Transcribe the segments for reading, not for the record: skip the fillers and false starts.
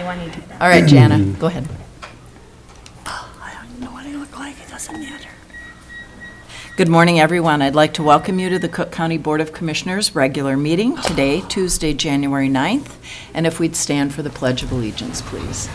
when you do that. All right, Jeanne, go ahead. I don't know what I look like. It doesn't matter. Good morning, everyone. I'd like to welcome you to the Cook County Board of Commissioners regular meeting today, Tuesday, January 9th. And if we'd stand for the Pledge of Allegiance, please.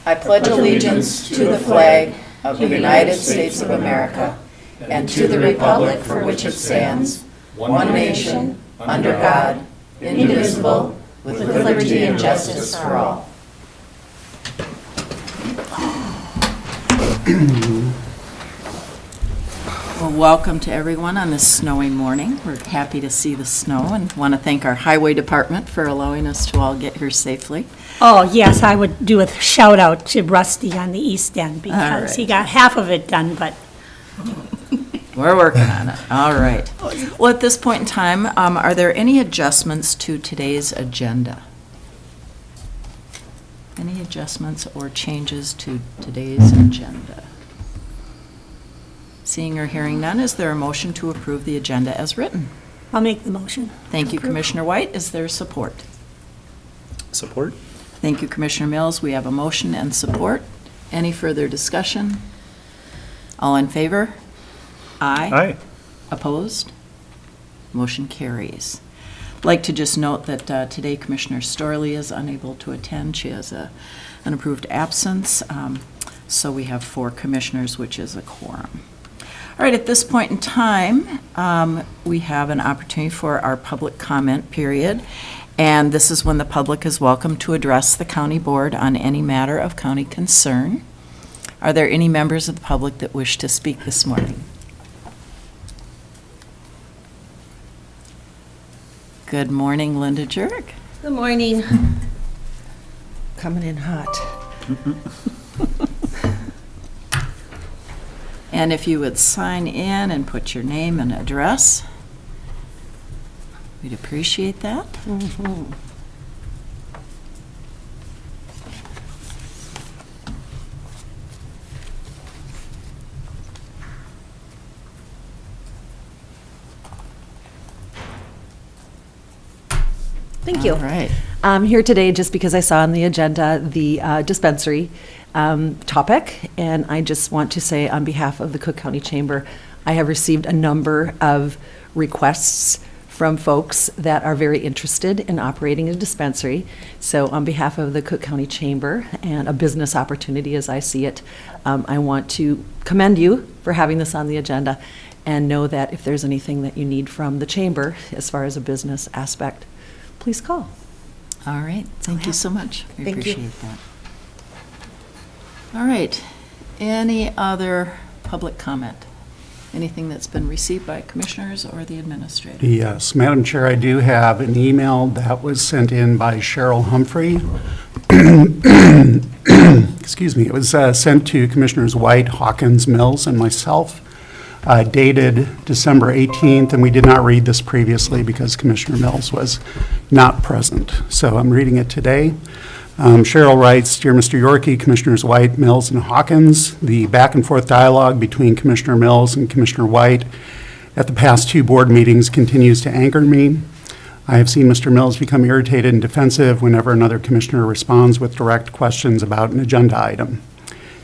I pledge allegiance to the flag of the United States of America and to the republic for which it stands, one nation, under God, indivisible, with liberty and justice for all. Well, welcome to everyone on this snowy morning. We're happy to see the snow and want to thank our highway department for allowing us to all get here safely. Oh, yes, I would do a shout out to Rusty on the East End because he got half of it done, but We're working on it. All right. Well, at this point in time, are there any adjustments to today's agenda? Any adjustments or changes to today's agenda? Seeing or hearing none, is there a motion to approve the agenda as written? I'll make the motion. Thank you, Commissioner White. Is there support? Support. Thank you, Commissioner Mills. We have a motion and support. Any further discussion? All in favor? Aye. Aye. Opposed? Motion carries. I'd like to just note that today Commissioner Storley is unable to attend. She has an approved absence, so we have 4 commissioners, which is a quorum. All right, at this point in time, we have an opportunity for our public comment period, and this is when the public is welcome to address the county board on any matter of county concern. Are there any members of the public that wish to speak this morning? Good morning, Linda Jurek. Good morning. Coming in hot. And if you would sign in and put your name and address, we'd appreciate that. Mm-hmm. Thank you. All right. I'm here today just because I saw on the agenda the dispensary topic, and I just want to say on behalf of the Cook County Chamber, I have received a number of requests from folks that are very interested in operating a dispensary. So on behalf of the Cook County Chamber and a business opportunity as I see it, I want to commend you for having this on the agenda and know that if there's anything that you need from the Chamber as far as a business aspect, please call. All right. Thank you so much. We Thank you. appreciate that. All right. Any other public comment? Anything that's been received by commissioners or the administrator? Yes, Madam Chair, I do have an email that was sent in by Cheryl Humphrey. Excuse me. It was sent to Commissioners White, Hawkins, Mills, and myself, dated December 18th, and we did not read this previously because Commissioner Mills was not present. So I'm reading it today. Cheryl writes, Dear Mr. Yorkie, Commissioners White, Mills, and Hawkins, the back and forth dialogue between Commissioner Mills and Commissioner White at the past 2 board meetings continues to anger me. I have seen Mr. Mills become irritated and defensive whenever another commissioner responds with direct questions about an agenda item.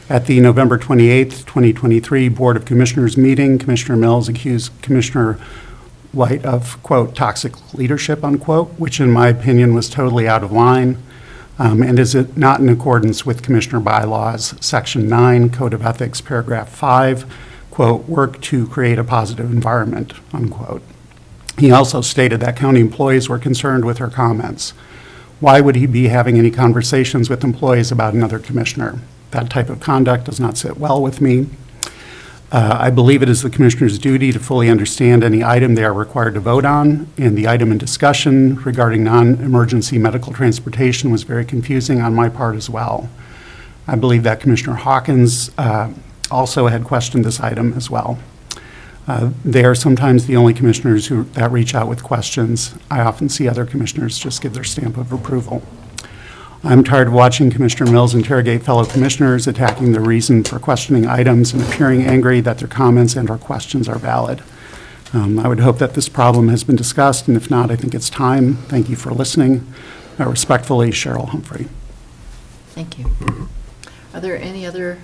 At the November 28th, 2023 Board of Commissioners meeting, Commissioner Mills accused Commissioner White of, quote, toxic leadership, unquote, which in my opinion was totally out of line. And is it not in accordance with Commissioner Bylaws, Section 9, Code of Ethics, Paragraph 5, quote, work to create a positive environment, unquote. He also stated that county employees were concerned with her comments. Why would he be having any conversations with employees about another commissioner? That type of conduct does not sit well with me. I believe it is the commissioner's duty to fully understand any item they are required to vote on, and the item in discussion regarding non-emergency medical transportation was very confusing on my part as well. I believe that Commissioner Hawkins also had questioned this item as well. They are sometimes the only commissioners that reach out with questions. I often see other commissioners just give their stamp of approval. I'm tired of watching Commissioner Mills interrogate fellow commissioners, attacking their reason for questioning items and appearing angry that their comments and/or questions are valid. I would hope that this problem has been discussed, and if not, I think it's time. Thank you for listening. Respectfully, Cheryl Humphrey. Thank you. Are there any other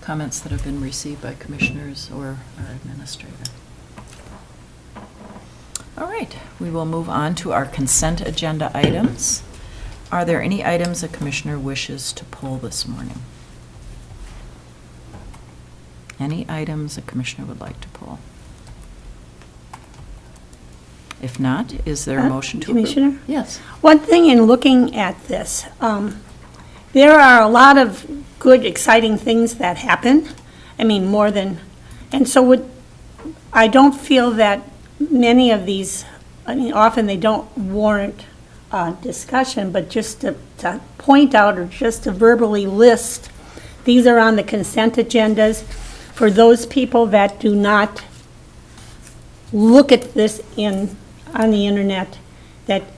comments that have been received by commissioners or our administrator? All right, we will move on to our consent agenda items. Are there any items a commissioner wishes to pull this morning? Any items a commissioner would like to pull? If not, is there a motion to approve? Commissioner? Yes. One thing in looking at this, there are a lot of good, exciting things that happen. I mean, more than, and so I don't feel that many of these, I mean, often they don't warrant discussion, but just to point out or just to verbally list, these are on the consent agendas for those people that do not look at this on the internet,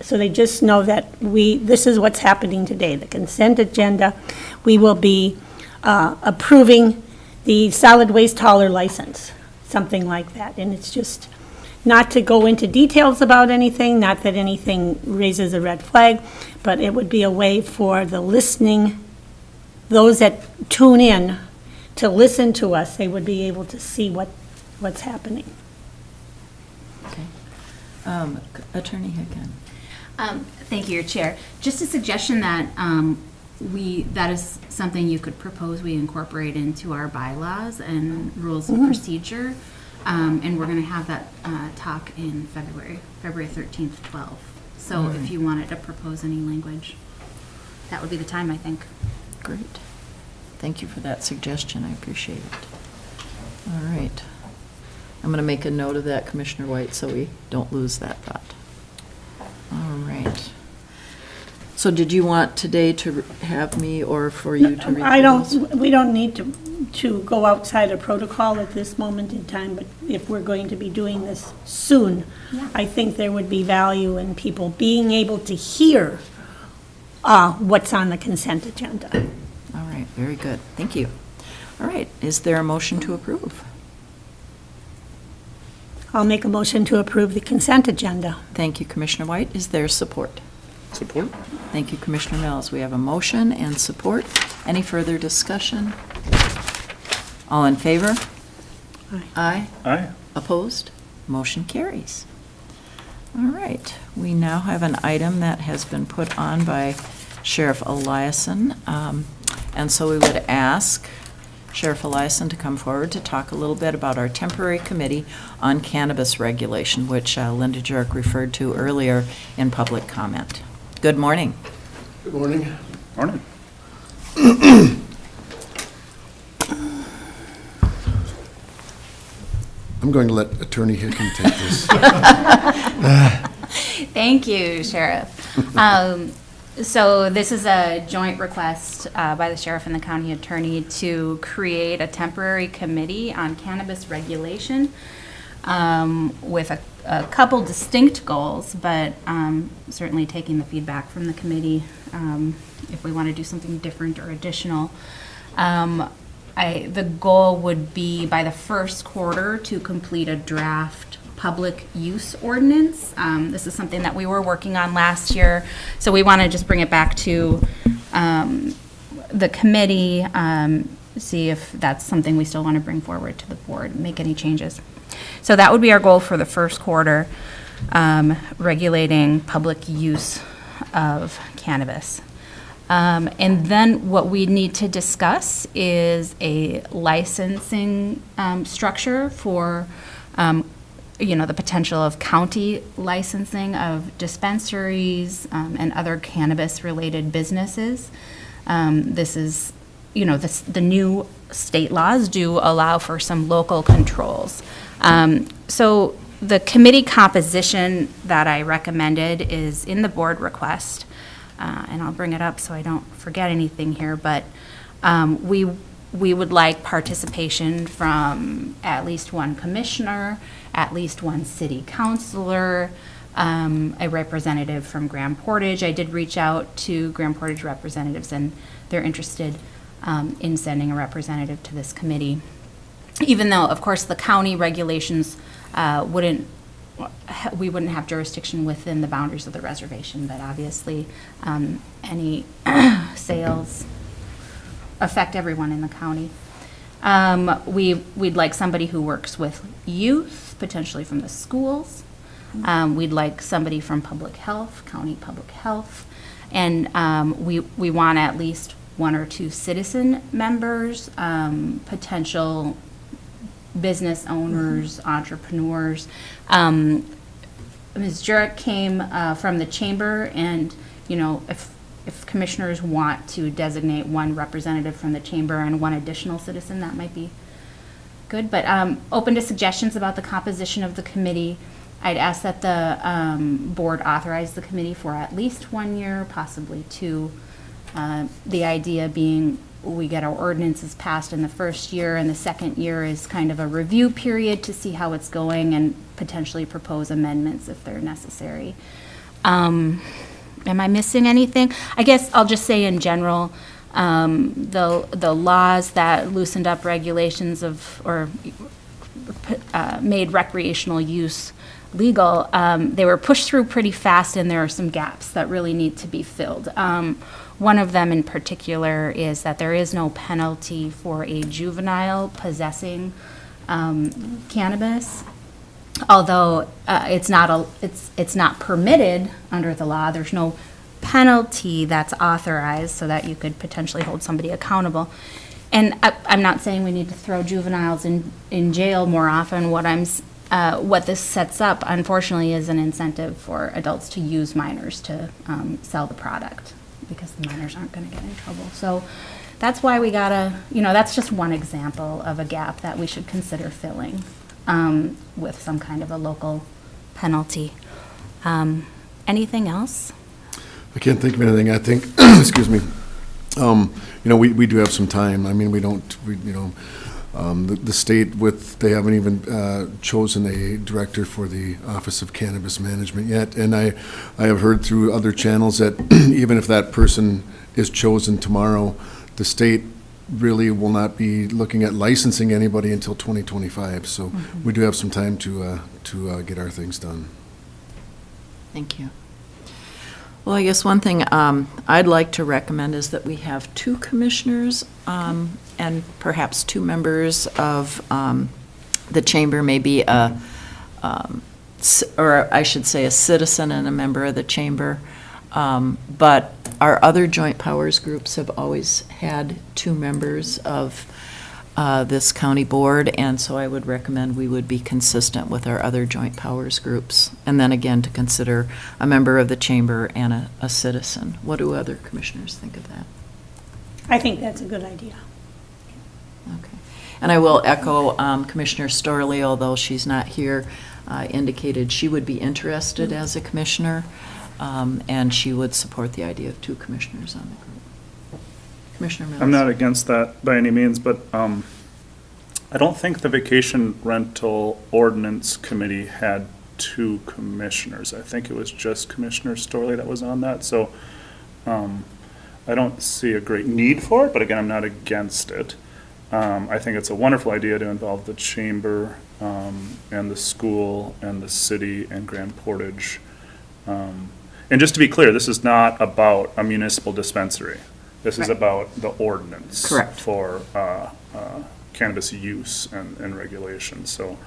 so they just know that this is what's happening today. The consent agenda, we will be approving the solid waste hauler license, something like that. And it's just not to go into details about anything, not that anything raises a red flag, but it would be a way for the listening, those that tune in to listen to us, they would be able to see what's happening. Okay. Attorney Hicken. Thank you, Your Chair. Just a suggestion that that is something you could propose we incorporate into our bylaws and rules of procedure. And we're going to have that talk in February 13th, 12. So if you wanted to propose any language, that would be the time, I think. Great. Thank you for that suggestion. I appreciate it. All right. I'm going to make a note of that, Commissioner White, so we don't lose that thought. All right. So did you want today to have me or for you to read those? We don't need to go outside of protocol at this moment in time, but if we're going to be doing this soon, I think there would be value in people being able to hear what's on the consent agenda. All right, very good. Thank you. All right, is there a motion to approve? I'll make a motion to approve the consent agenda. Thank you, Commissioner White. Is there support? Support? Thank you, Commissioner Mills. We have a motion and support. Any further discussion? All in favor? Aye. Aye. Aye. Opposed? Motion carries. All right, we now have an item that has been put on by Sheriff Eliason. And so we would ask Sheriff Eliason to come forward to talk a little bit about our temporary committee on cannabis regulation, which Linda Jurek referred to earlier in public comment. Good morning. Good morning. Morning. I'm going to let Attorney Hicken take this. Thank you, Sheriff. So this is a joint request by the sheriff and the county attorney to create a temporary committee on cannabis regulation with a couple distinct goals, but certainly taking the feedback from the committee if we want to do something different or additional. The goal would be by the first quarter to complete a draft public use ordinance. This is something that we were working on last year, so we want to just bring it back to the committee, see if that's something we still want to bring forward to the board, make any changes. So that would be our goal for the first quarter, regulating public use of cannabis. And then what we need to discuss is a licensing structure for the potential of county licensing of dispensaries and other cannabis-related businesses. This is, the new state laws do allow for some local controls. So the committee composition that I recommended is in the board request, and I'll bring it up so I don't forget anything here, but we would like participation from at least one commissioner, at least one city councilor, a representative from Grand Portage. I did reach out to Grand Portage representatives, and they're interested in sending a representative to this committee. Even though, of course, the county regulations wouldn't we wouldn't have jurisdiction within the boundaries of the reservation, but obviously, any sales affect everyone in the county. We'd like somebody who works with youth, potentially from the schools. We'd like somebody from public health, county public health. And we want at least 1 or 2 citizen members, potential business owners, entrepreneurs. Ms. Jurek came from the chamber, and, you know, if commissioners want to designate 1 representative from the chamber and 1 additional citizen, that might be good. But open to suggestions about the composition of the committee. I'd ask that the board authorize the committee for at least 1 year, possibly 2. The idea being we get our ordinances passed in the first year, and the second year is kind of a review period to see how it's going and potentially propose amendments if they're necessary. Am I missing anything? I guess I'll just say in general, the laws that loosened up regulations or made recreational use legal, they were pushed through pretty fast, and there are some gaps that really need to be filled. One of them in particular is that there is no penalty for a juvenile possessing cannabis. Although it's not permitted under the law, there's no penalty that's authorized so that you could potentially hold somebody accountable. And I'm not saying we need to throw juveniles in jail more often. What this sets up, unfortunately, is an incentive for adults to use minors to sell the product, because the minors aren't going to get in trouble. So that's why we gotta, that's just one example of a gap that we should consider filling with some kind of a local penalty. Anything else? I can't think of anything. I think, excuse me, we do have some time. I mean, the state they haven't even chosen a director for the Office of Cannabis Management yet. And I have heard through other channels that even if that person is chosen tomorrow, the state really will not be looking at licensing anybody until 2025. So we do have some time to get our things done. Thank you. Well, I guess one thing I'd like to recommend is that we have 2 commissioners and perhaps 2 members of the chamber, maybe or I should say a citizen and a member of the chamber. But our other joint powers groups have always had 2 members of this county board, and so I would recommend we would be consistent with our other joint powers groups. And then again, to consider a member of the chamber and a citizen. What do other commissioners think of that? I think that's a good idea. Okay. And I will echo Commissioner Storley, although she's not here, indicated she would be interested as a commissioner, and she would support the idea of 2 commissioners on the group. Commissioner Mills. I'm not against that by any means, but I don't think the Vacation Rental Ordinance Committee had 2 commissioners. I think it was just Commissioner Storley that was on that. So I don't see a great need for it, but again, I'm not against it. I think it's a wonderful idea to involve the chamber and the school and the city and Grand Portage. And just to be clear, this is not about a municipal dispensary. This is about the ordinance. Correct. For cannabis use and regulation. So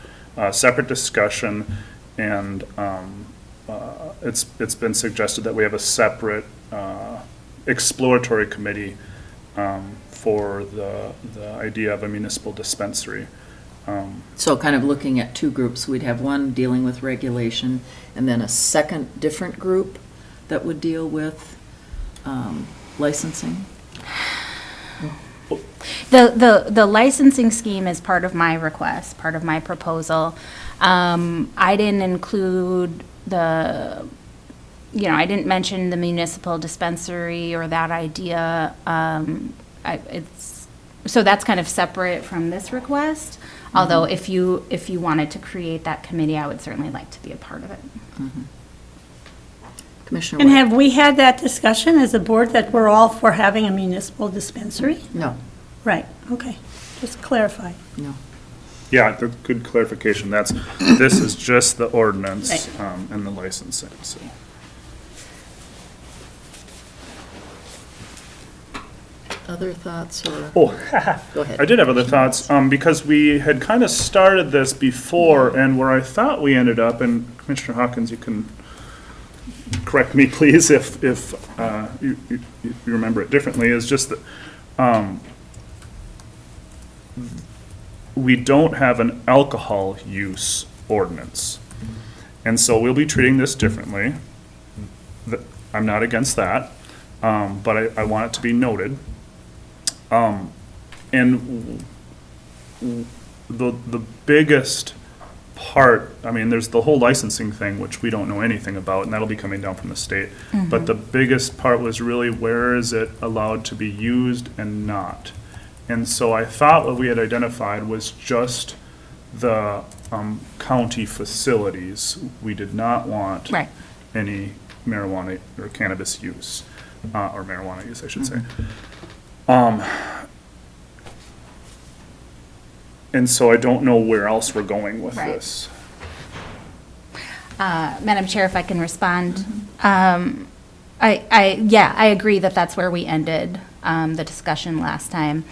separate discussion, and it's been suggested that we have a separate exploratory committee for the idea of a municipal dispensary. So kind of looking at 2 groups, we'd have one dealing with regulation, and then a second different group that would deal with licensing. The licensing scheme is part of my request, part of my proposal. I didn't include I didn't mention the municipal dispensary or that idea. So that's kind of separate from this request. Although if you wanted to create that committee, I would certainly like to be a part of it. Commissioner And White? have we had that discussion as a board that we're all for having a municipal dispensary? No, Right, okay, just clarify. no. Yeah, good clarification. This is just the ordinance Right. and the licensing, so. Other thoughts or? Oh, Go ahead. I did have other thoughts, because we had kind of started this before, and where I thought we ended up, and Commissioner Hawkins, you can correct me, please, if you remember it differently, is just that we don't have an alcohol use ordinance. And so we'll be treating this differently. I'm not against that, but I want it to be noted. And the biggest part, I mean, there's the whole licensing thing, which we don't know anything about, and that'll be coming down from the state. But the biggest part was really, where is it allowed to be used and not? And so I thought what we had identified was just the county facilities. We did not want Right. any marijuana or cannabis use, or marijuana use, I should say. And so I don't know where else we're going with Right. this. Madam Chair, if I can respond. I agree that that's where we ended the discussion last time.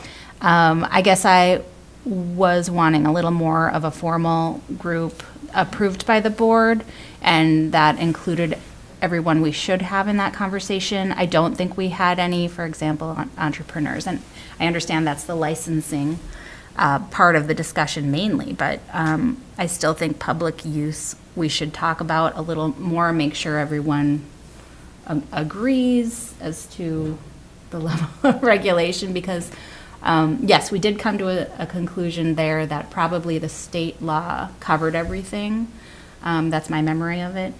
I guess I was wanting a little more of a formal group approved by the board, and that included everyone we should have in that conversation. I don't think we had any, for example, entrepreneurs, and I understand that's the licensing part of the discussion mainly, but I still think public use we should talk about a little more, make sure everyone agrees as to the level of regulation, because yes, we did come to a conclusion there that probably the state law covered everything. That's my memory of it.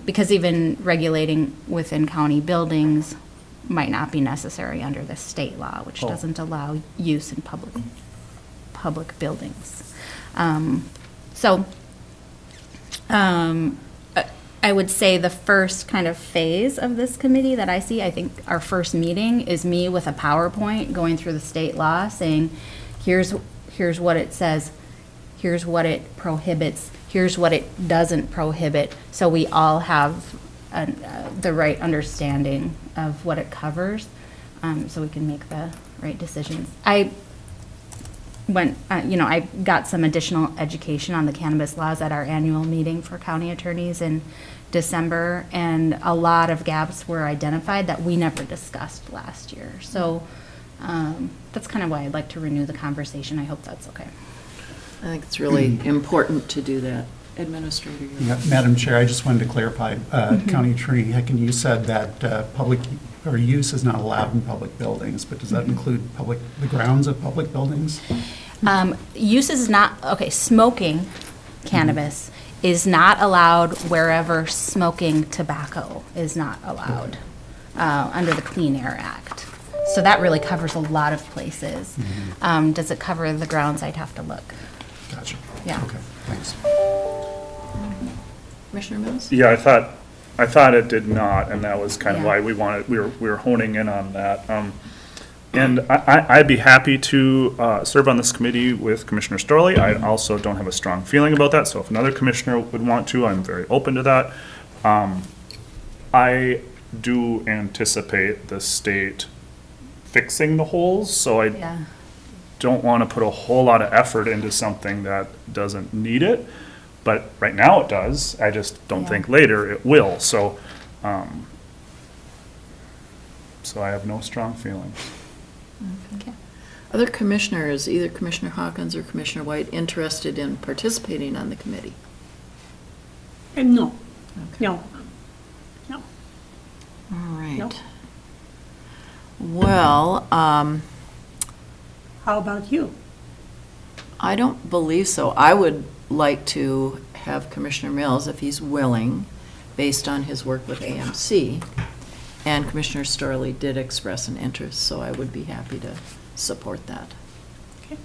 Because even regulating within county buildings might not be necessary under the state law, which doesn't allow use in public buildings. I would say the first kind of phase of this committee that I see, I think our first meeting is me with a PowerPoint going through the state law saying, here's what it says, here's what it prohibits, here's what it doesn't prohibit, so we all have the right understanding of what it covers, so we can make the right decisions. I got some additional education on the cannabis laws at our annual meeting for county attorneys in December, and a lot of gaps were identified that we never discussed last year. So that's kind of why I'd like to renew the conversation. I hope that's okay. I think it's really important to do that. Administrator. Yeah, Madam Chair, I just wanted to clarify, County Attorney Hicken, you said that public, or use is not allowed in public buildings, but does that include the grounds of public buildings? Use is not, okay, smoking cannabis is not allowed wherever smoking tobacco is not allowed under the Clean Air Act. So that really covers a lot of places. Does it cover the grounds? I'd have to look. Gotcha. Yeah. Okay, thanks. Commissioner Mills? Yeah, I thought it did not, and that was kind of Yeah. why we were honing in on that. And I'd be happy to serve on this committee with Commissioner Storley. I also don't have a strong feeling about that, so if another commissioner would want to, I'm very open to that. I do anticipate the state fixing the holes, so I Yeah. don't want to put a whole lot of effort into something that doesn't need it. But right now it does. I just don't Yeah. think later it will. So I have no strong feelings. Okay. Other commissioners, either Commissioner Hawkins or Commissioner White, interested in participating on the committee? No, no. All right. Nope. Well, How about you? I don't believe so. I would like to have Commissioner Mills, if he's willing, based on his work with AMC. And Commissioner Storley did express an interest, so I would be happy to support that. Okay.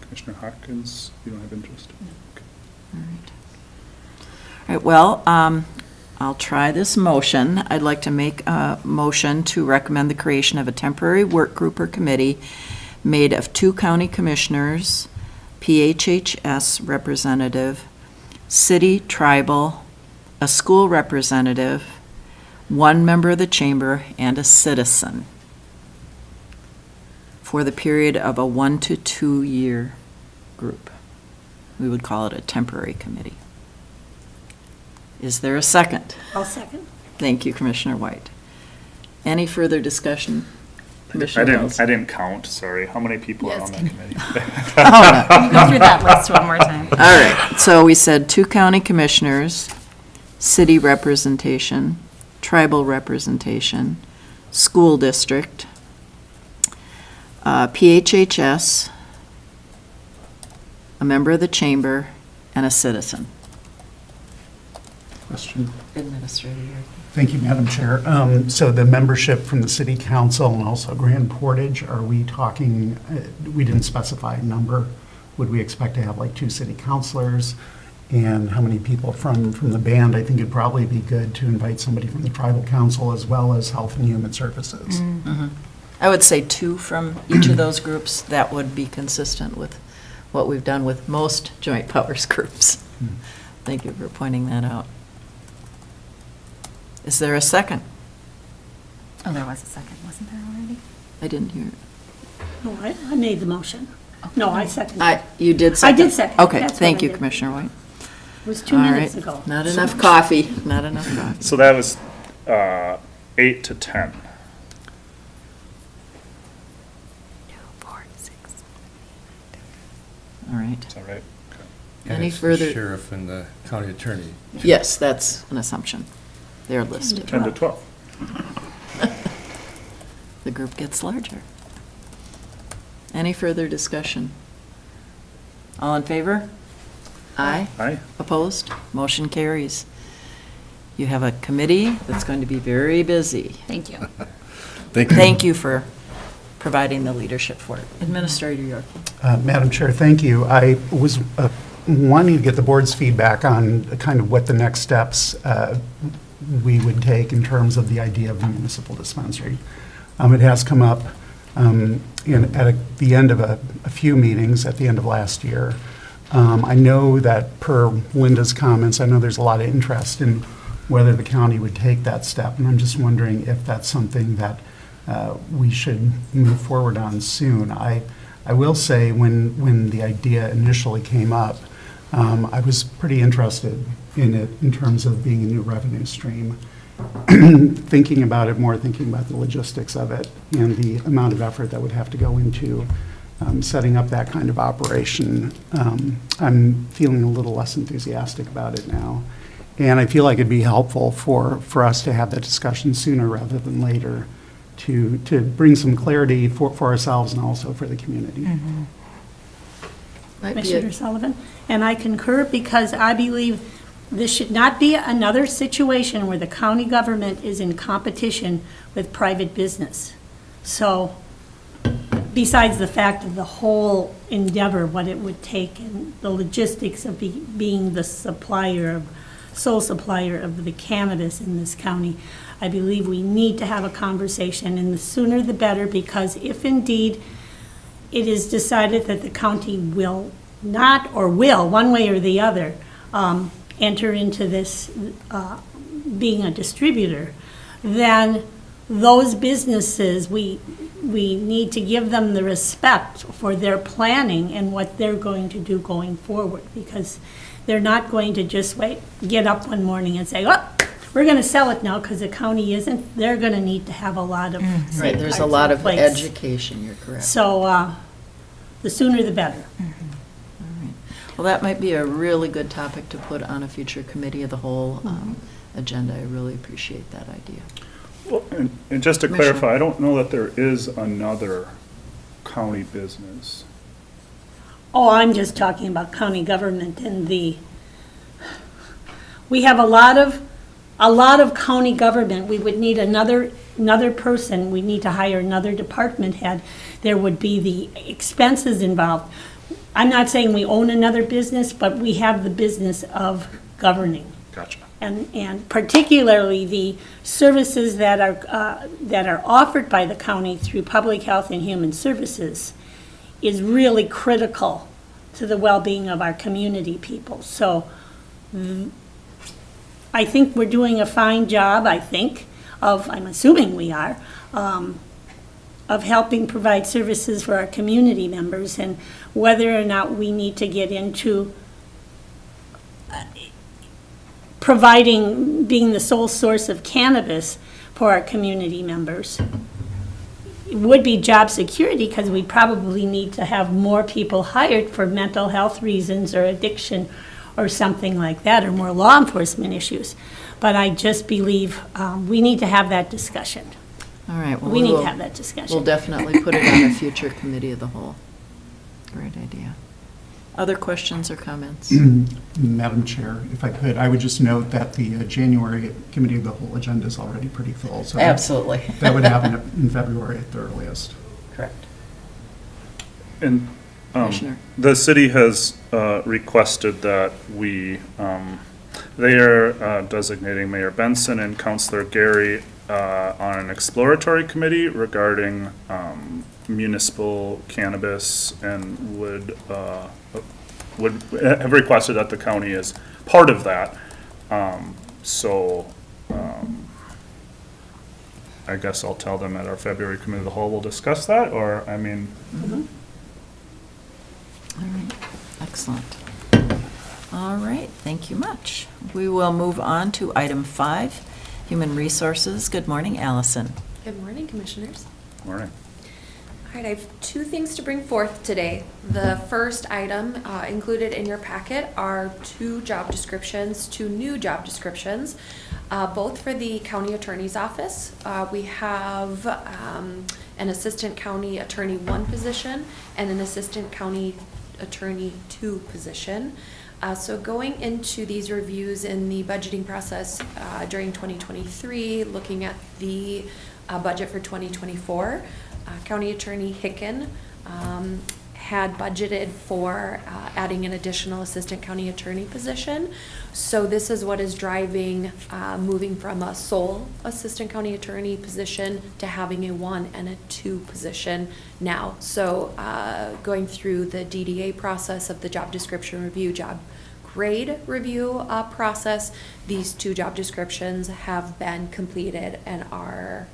Commissioner Hawkins, you don't have interest? Okay. All right. All right, well, I'll try this motion. I'd like to make a motion to recommend the creation of a temporary work group or committee made of 2 county commissioners, PHHS representative, city, tribal, a school representative, 1 member of the chamber, and a citizen for the period of a 1 to 2 year group. We would call it a temporary committee. Is there a second? I'll second. Thank you, Commissioner White. Any further discussion? I Commissioner Wells? didn't count, sorry. How many people are on that committee? Go through that list one more time. All right, so we said 2 county commissioners, city representation, tribal representation, school district, PHHS, a member of the chamber, and a citizen. Question. Administrator. Thank you, Madam Chair. So the membership from the city council and also Grand Portage, are we talking, we didn't specify a number. Would we expect to have like 2 city councilors? And how many people from the band? I think it'd probably be good to invite somebody from the tribal council as well as Health and Human Services. I would say 2 from each of those groups. That would be consistent with what we've done with most joint powers groups. Thank you for pointing that out. Is there a second? Oh, there was a second, wasn't there already? I didn't hear. No, I made the motion. No, I seconded. You did I second? did second. Okay, That's what thank I you, did. Commissioner White. It was 2 All minutes right. ago. Not enough coffee, not enough coffee. So that was 8 to 10. 2, 4, 6. All right. Is that right? Okay. And Any it's the further? sheriff and the county attorney. Yes, that's an assumption. They're listed. 10 to 12. The group gets larger. Any further discussion? All in favor? Aye. Aye. Opposed? Motion carries. You have a committee that's going to be very busy. Thank you. Thank you. Thank you for providing the leadership for it. Administrator York. Madam Chair, thank you. I was wanting to get the board's feedback on kind of what the next steps we would take in terms of the idea of a municipal dispensary. It has come up at the end of a few meetings at the end of last year. I know that per Linda's comments, I know there's a lot of interest in whether the county would take that step, and I'm just wondering if that's something that we should move forward on soon. I will say when the idea initially came up, I was pretty interested in it in terms of being a new revenue stream. Thinking about it more, thinking about the logistics of it and the amount of effort that would have to go into setting up that kind of operation, I'm feeling a little less enthusiastic about it now. And I feel like it'd be helpful for us to have that discussion sooner rather than later to bring some clarity for ourselves and also for the community. Might be Commissioner Sullivan, and I concur because I believe this should not be another situation where the county government is in competition with private business. So, besides the fact of the whole endeavor, what it would take and the logistics of being the sole supplier of the cannabis in this county, I believe we need to have a conversation, and the sooner the better, because if indeed it is decided that the county will not, or will, one way or the other, enter into this being a distributor, then those businesses, we need to give them the respect for their planning and what they're going to do going forward, because they're not going to just get up one morning and say, oh, we're going to sell it now because the county isn't. They're going to need to have a lot of Right, there's a safeguards lot in of place. education, you're correct. So the sooner the better. Well, that might be a really good topic to put on a future committee of the whole agenda. I really appreciate that idea. Well, and just to Commissioner. clarify, I don't know that there is another county business. Oh, I'm just talking about county government and we have a lot of county government. We would need another person. We need to hire another department head. There would be the expenses involved. I'm not saying we own another business, but we have the business of governing. Gotcha. And particularly the services that are offered by the county through Public Health and Human Services is really critical to the well-being of our community people. So I think we're doing a fine job, I'm assuming we are, of helping provide services for our community members, and whether or not we need to get into being the sole source of cannabis for our community members. It would be job security, because we probably need to have more people hired for mental health reasons or addiction or something like that, or more law enforcement issues. But I just believe we need to have that discussion. All right. well, We need will- to have that discussion. We'll definitely put it on a future committee of the whole. Great idea. Other questions or comments? Madam Chair, if I could, I would just note that the January Committee of the Whole agenda is already pretty full. So Absolutely. that would happen in February at the earliest. Correct. And Commissioner. the city has requested that they are designating Mayor Benson and Councilor Gary on an exploratory committee regarding municipal cannabis, and would have requested that the county is part of that. I guess I'll tell them at our February committee of the whole we'll discuss that, or, I mean, All right, excellent. All right, thank you much. We will move on to item 5, Human Resources. Good morning, Allison. Good morning, Commissioners. morning. All right, I have 2 things to bring forth today. The first item included in your packet are 2 new job descriptions, both for the County Attorney's Office. We have an Assistant County Attorney 1 position and an Assistant County Attorney 2 position. So going into these reviews in the budgeting process during 2023, looking at the budget for 2024, County Attorney Hicken had budgeted for adding an additional Assistant County Attorney position. So this is what is driving moving from a sole Assistant County Attorney position to having a 1 and a 2 position now. So going through the DDA process of the job description review, job grade review process, these 2 job descriptions have been completed and are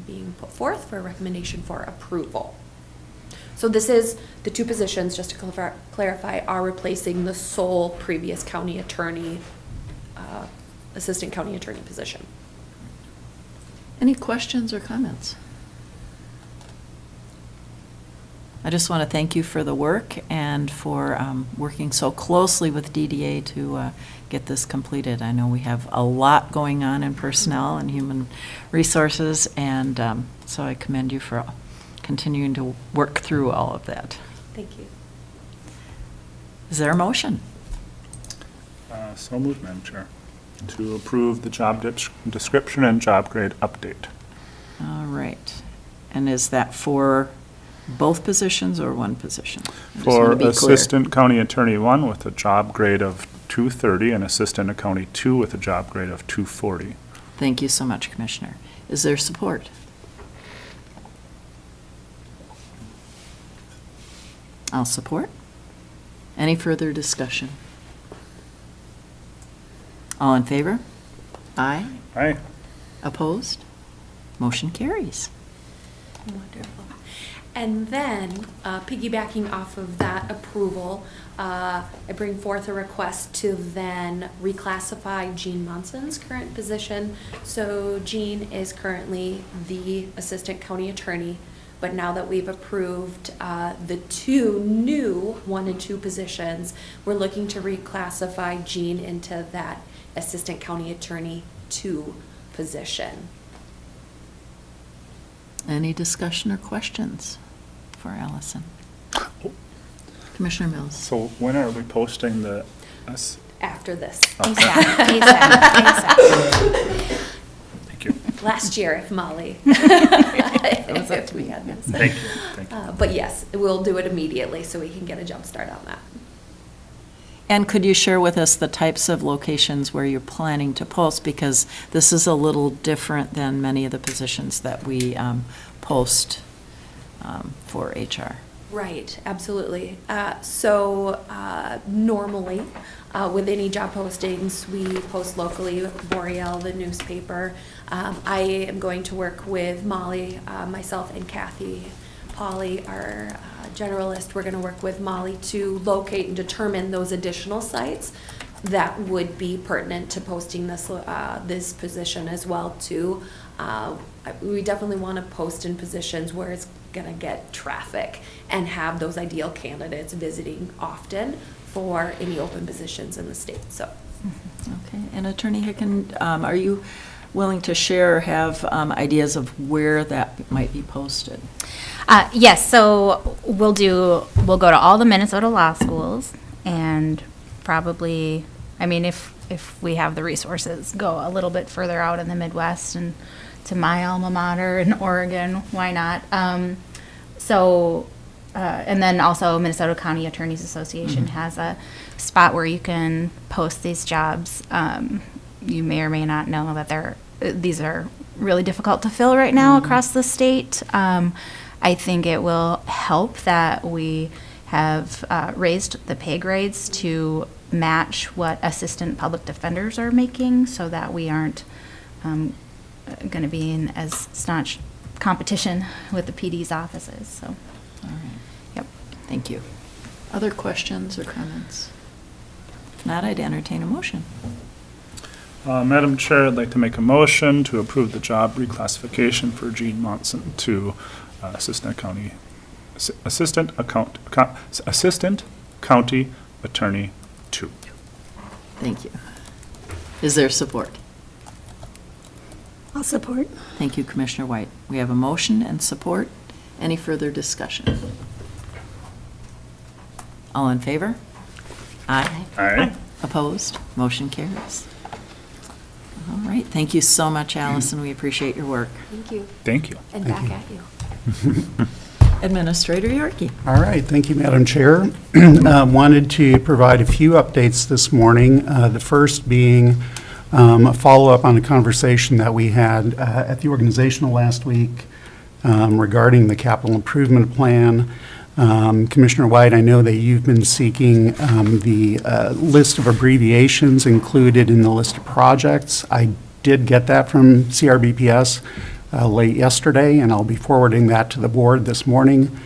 being put forth for recommendation for approval. So this is, the 2 positions, just to clarify, are replacing the sole previous county attorney, assistant county attorney position. Any questions or comments? I just want to thank you for the work and for working so closely with DDA to get this completed. I know we have a lot going on in personnel and human resources, and so I commend you for continuing to work through all of that. Thank you. Is there a motion? So moved, Madam Chair, to approve the job description and job grade update. All right. And is that for both positions or one position? I just want For to be clear. Assistant County Attorney 1 with a job grade of 230 and Assistant County 2 with a job grade of 240. Thank you so much, Commissioner. Is there support? I'll support. Any further discussion? All in favor? Aye. Aye. Opposed? Motion carries. Wonderful. And then, piggybacking off of that approval, I bring forth a request to then reclassify Jeanne Monson's current position. So Jeanne is currently the Assistant County Attorney, but now that we've approved the 2 new 1 and 2 positions, we're looking to reclassify Jeanne into that Assistant County Attorney 2 position. Any discussion or questions for Allison? Commissioner Mills? So when are we posting the, After this. ASAP. thank you, Last year, if Molly. If we had this. thank you, thank you. But yes, we'll do it immediately so we can get a jump start on that. And could you share with us the types of locations where you're planning to post? Because this is a little different than many of the positions that we post for HR. Right, absolutely. Normally, with any job postings, we post locally, Boreal, the newspaper. I am going to work with Molly, myself and Kathy, Polly, our generalist. We're going to work with Molly to locate and determine those additional sites that would be pertinent to posting this position as well too. We definitely want to post in positions where it's going to get traffic and have those ideal candidates visiting often for any open positions in the state. So, Okay, and Attorney Hicken, are you willing to share or have ideas of where that might be posted? Yes, so we'll go to all the Minnesota law schools and probably, I mean, if we have the resources, go a little bit further out in the Midwest and to my alma mater in Oregon, why not? And then also Minnesota County Attorneys Association has a spot where you can post these jobs. You may or may not know that these are really difficult to fill right now across the state. I think it will help that we have raised the pay grades to match what assistant public defenders are making so that we aren't going to be in as staunch competition with the PD's offices. So, All right. yep. Thank you. Other questions or comments? If not, I'd entertain a motion. Madam Chair, I'd like to make a motion to approve the job reclassification for Jeanne Monson to Assistant County Attorney 2. Thank you. Is there support? I'll support. Thank you, Commissioner White. We have a motion and support. Any further discussion? All in favor? Aye. Aye. Opposed? Motion carries. All right. Thank you so much, Allison. We appreciate your work. thank you. Thank you. And Thank back you. at you. Administrator Yorkie. All right, thank you, Madam Chair. Wanted to provide a few updates this morning. The first being a follow-up on a conversation that we had at the organizational last week regarding the capital improvement plan. Commissioner White, I know that you've been seeking the list of abbreviations included in the list of projects. I did get that from CRBPS late yesterday, and I'll be forwarding that to the board this morning.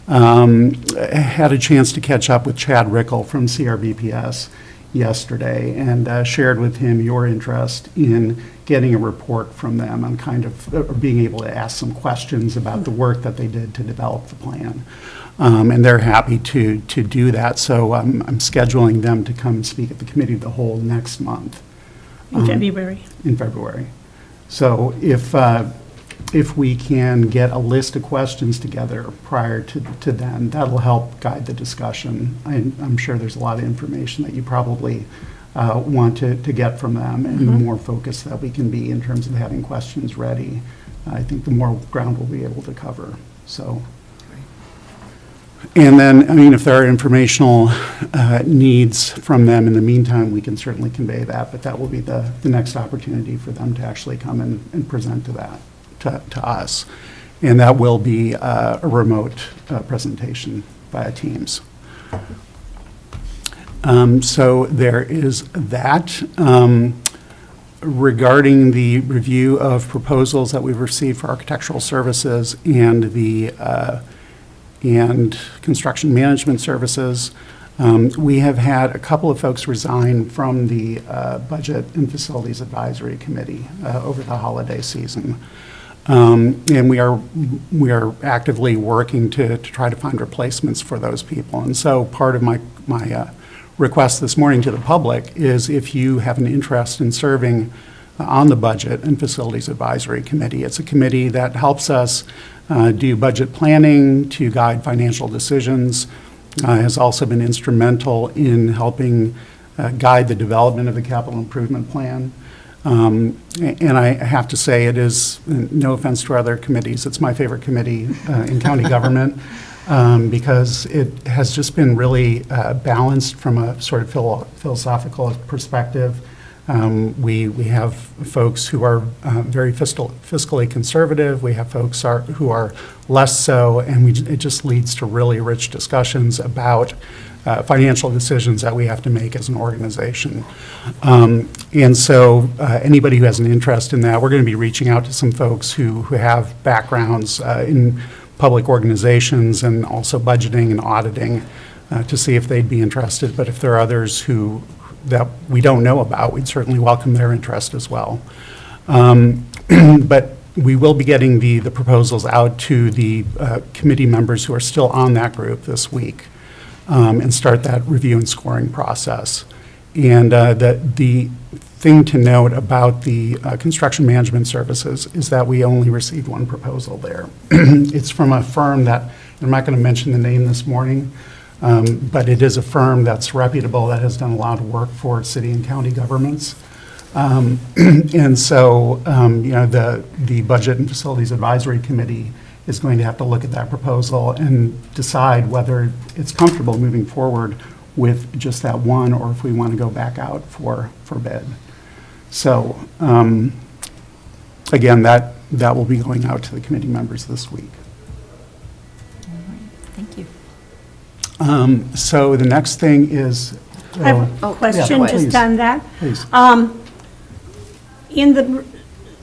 Had a chance to catch up with Chad Rickle from CRBPS yesterday and shared with him your interest in getting a report from them on kind of being able to ask some questions about the work that they did to develop the plan. And they're happy to do that, so I'm scheduling them to come and speak at the Committee of the Whole next month. In February. In February. So if we can get a list of questions together prior to then, that'll help guide the discussion. I'm sure there's a lot of information that you probably want to get from them, and the more focused that we can be in terms of having questions ready, I think the more ground we'll be able to cover. So, and then, I mean, if there are informational needs from them in the meantime, we can certainly convey that, but that will be the next opportunity for them to actually come and present to that. To us, and that will be a remote presentation via Teams. So there is that. Regarding the review of proposals that we've received for architectural services and the and construction management services, we have had a couple of folks resign from the Budget and Facilities Advisory Committee over the holiday season. And we are actively working to try to find replacements for those people. And so part of my request this morning to the public is if you have an interest in serving on the Budget and Facilities Advisory Committee. It's a committee that helps us do budget planning to guide financial decisions, has also been instrumental in helping guide the development of the capital improvement plan. And I have to say, it is, no offense to our other committees, it's my favorite committee in county government because it has just been really balanced from a sort of philosophical perspective. We have folks who are very fiscally conservative. We have folks who are less so, and it just leads to really rich discussions about financial decisions that we have to make as an organization. And so anybody who has an interest in that, we're going to be reaching out to some folks who have backgrounds in public organizations and also budgeting and auditing to see if they'd be interested. But if there are others that we don't know about, we'd certainly welcome their interest as well. But we will be getting the proposals out to the committee members who are still on that group this week and start that review and scoring process. And the thing to note about the construction management services is that we only received one proposal there. It's from a firm that, I'm not going to mention the name this morning, but it is a firm that's reputable, that has done a lot of work for city and county governments. And so, the Budget and Facilities Advisory Committee is going to have to look at that proposal and decide whether it's comfortable moving forward with just that one, or if we want to go back out for bid. So, again, that will be going out to the committee members this week. Thank you. So the next thing is. I have a question yeah, just please. on that. Please.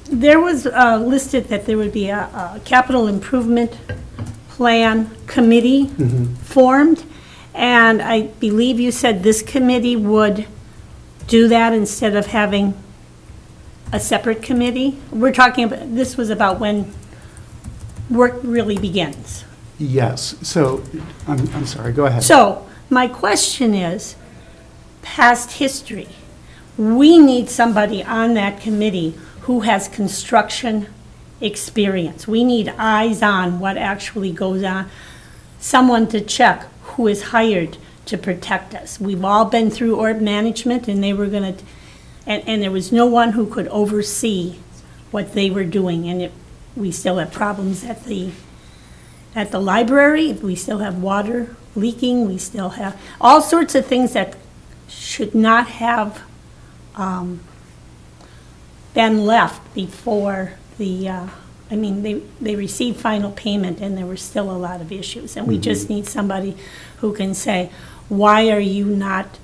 There was listed that there would be a capital improvement plan committee formed, and I believe you said this committee would do that instead of having a separate committee? We're talking about, this was about when work really begins. Yes, so, I'm sorry, go ahead. So, my question is, past history. We need somebody on that committee who has construction experience. We need eyes on what actually goes on. Someone to check who is hired to protect us. We've all been through org management, and they were going to, and there was no one who could oversee what they were doing. And we still have problems at the library. We still have water leaking. We still have all sorts of things that should not have been left before the, they received final payment, and there were still a lot of issues. And we just need somebody who can say, why are you not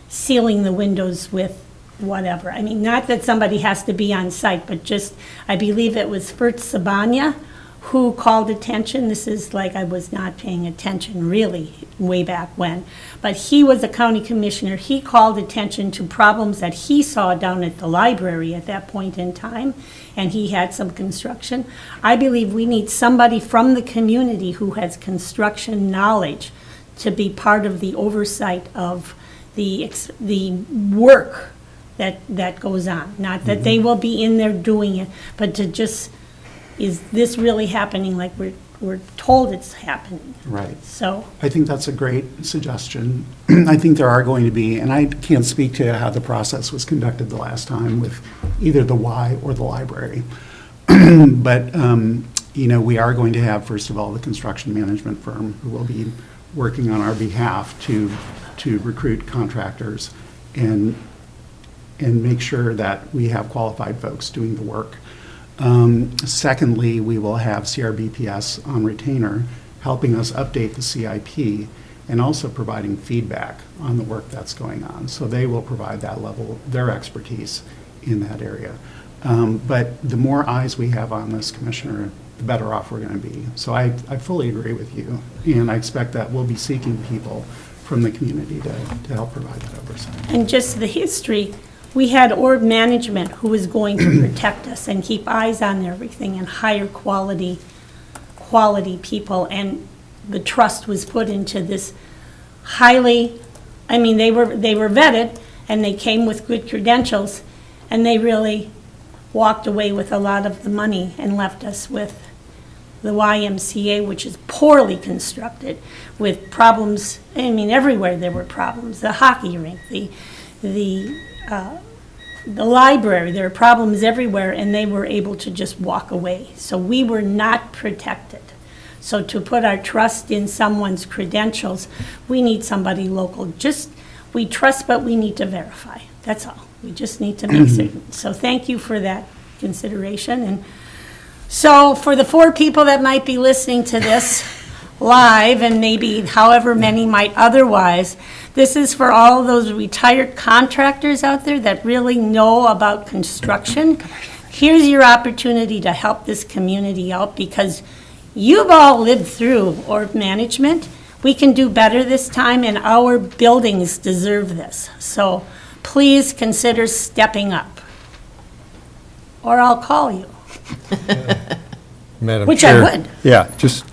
sealing the windows with whatever? I mean, not that somebody has to be on site, but just, I believe it was Fert Sabanya who called attention. This is like I was not paying attention really way back when, but he was a county commissioner. He called attention to problems that he saw down at the library at that point in time, and he had some construction. I believe we need somebody from the community who has construction knowledge to be part of the oversight of the work that goes on. Not that they will be in there doing it, but to just, is this really happening like we're told it's happening? Right. So, I think that's a great suggestion. I think there are going to be, and I can't speak to how the process was conducted the last time with either the Y or the library. But, we are going to have, first of all, the construction management firm who will be working on our behalf to recruit contractors and make sure that we have qualified folks doing the work. Secondly, we will have CRBPS on retainer helping us update the CIP and also providing feedback on the work that's going on. So they will provide that level, their expertise in that area. But the more eyes we have on this, Commissioner, the better off we're going to be. So I fully agree with you, and I expect that we'll be seeking people from the community to help provide that oversight. and just the history, we had org management who was going to protect us and keep eyes on everything and hire quality people, and the trust was put into this highly, they were vetted, and they came with good credentials, and they really walked away with a lot of the money and left us with the YMCA, which is poorly constructed, with problems. Everywhere there were problems. The hockey rink, the library, there were problems everywhere, and they were able to just walk away. So we were not protected. So to put our trust in someone's credentials, we need somebody local. We trust, but we need to verify. That's all. We just need to make certain. So thank you for that consideration. And so for the 4 people that might be listening to this live, and maybe however many might otherwise, this is for all those retired contractors out there that really know about construction. Here's your opportunity to help this community out, because you've all lived through org management. We can do better this time, and our buildings deserve this. So please consider stepping up. Or I'll call you. Madam Which I Chair. would. Yeah, just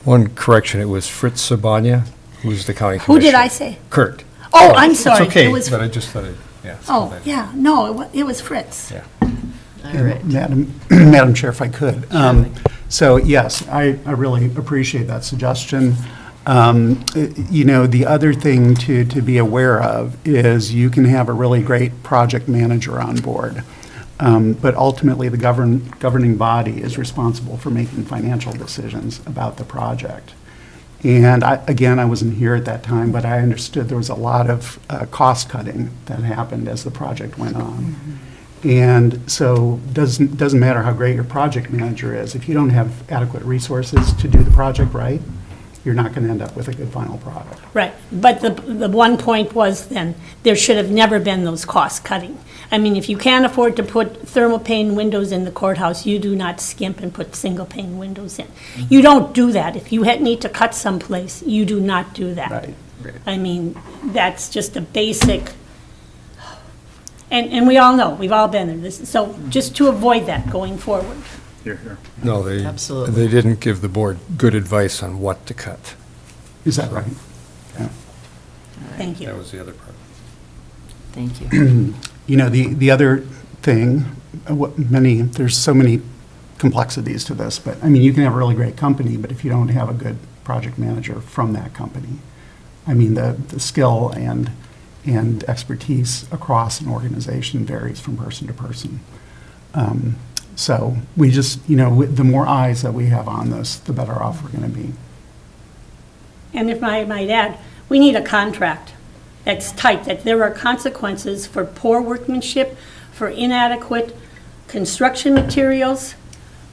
one correction. It was Fritz Sabanya, who's the county Who commissioner. did I say? Kurt. Oh, I'm sorry. It's okay, It was- but I just thought I'd, yeah. Oh, yeah, no, it was Fritz. Yeah. All right. Madam Chair, if I could. So, yes, I really appreciate that suggestion. You know, the other thing to be aware of is you can have a really great project manager on board, but ultimately, the governing body is responsible for making financial decisions about the project. And again, I wasn't here at that time, but I understood there was a lot of cost cutting that happened as the project went on. And so doesn't matter how great your project manager is, if you don't have adequate resources to do the project right, you're not going to end up with a good final product. Right, but the one point was then, there should have never been those cost cutting. I mean, if you can't afford to put thermal pane windows in the courthouse, you do not skimp and put single pane windows in. You don't do that. If you need to cut someplace, you do not do that. Right. I mean, that's just a basic, and we all know, we've all been there. So just to avoid that going forward. Here. No, they Absolutely. didn't give the board good advice on what to cut. Is that right? Yeah. Thank you. That was the other part. Thank you. You know, the other thing, there's so many complexities to this, but, I mean, you can have a really great company, but if you don't have a good project manager from that company, I mean, the skill and expertise across an organization varies from person to person. So we just, you know, the more eyes that we have on this, the better off we're going to be. And if I might add, we need a contract that's tight, that there are consequences for poor workmanship, for inadequate construction materials.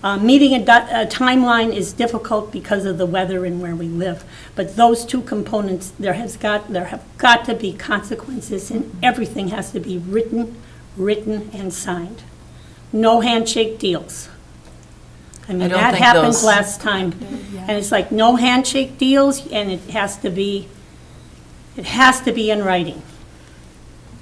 Meeting a timeline is difficult because of the weather and where we live. But those 2 components, there have got to be consequences, and everything has to be written, and signed. No handshake deals. I mean, don't that think happened those- last time. And it's like, no handshake deals, and it has to be in writing.